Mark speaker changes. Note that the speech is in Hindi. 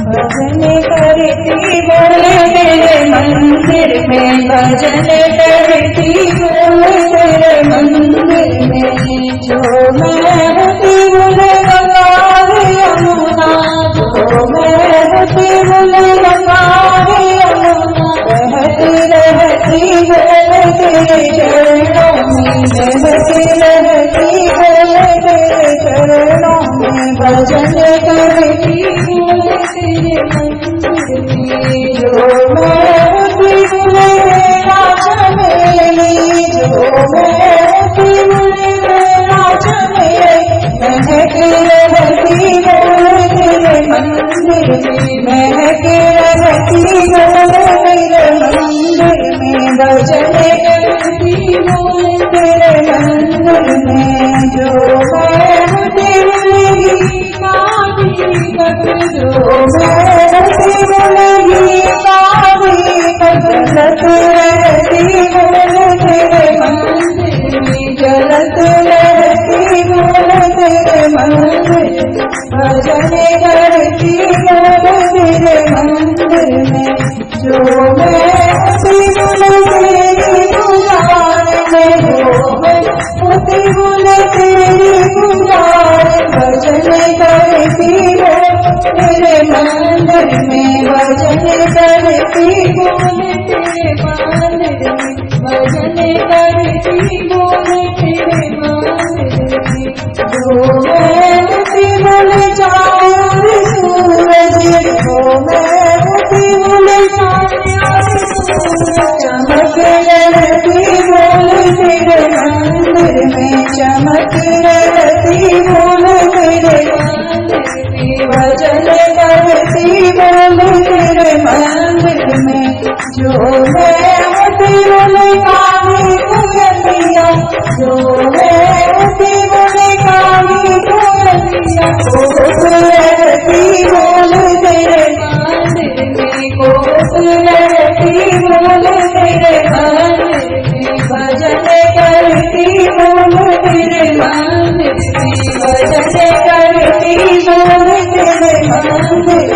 Speaker 1: भजन करती बोले तेरे मंदिर में, भजन करती बोले तेरे मंदिर में। जो मैं होती बोले गंगा रे यमुना, जो मैं होती बोले गंगा रे यमुना, बहती रहती बोले तेरे चरणों में, बहती रहती बोले तेरे चरणों में। भजन करती बोले तेरे मंदिर में। जो मैं होती बोले मेरा चमेली, जो मैं होती बोले मेरा चमेली, महके रहती बोले तेरे मंदिर में, महके रहती बोले तेरे मंदिर में। भजन करती बोले तेरे मंदिर में। जो मैं होती बोले गीता दीपक, जो मैं होती बोले गीता दीपक, जलत रहती बोले तेरे मंदिर में, जलत रहती बोले तेरे मंदिर में। भजन करती बोले तेरे मंदिर में। जो मैं होती बोले तेरी पुकार में, जो मैं होती बोले तेरी पुकार, भजन करती बोले तेरे मंदिर में, भजन करती बोले तेरे मंदिर में, भजन करती बोले तेरे मंदिर में। जो मैं होती बोले चाँद सूरज, जो मैं होती बोले चाँद सूरज, चमक रहती बोले तेरे मंदिर में, चमक रहती बोले तेरे मंदिर में। भजन करती बोले तेरे मंदिर में। जो मैं होती बोले काली कोयलिया, जो मैं होती बोले काली कोयलिया, कोस रहती बोले तेरे मंदिर में, कोस रहती बोले तेरे मंदिर में। भजन करती बोले तेरे मंदिर में, भजन करती बोले तेरे मंदिर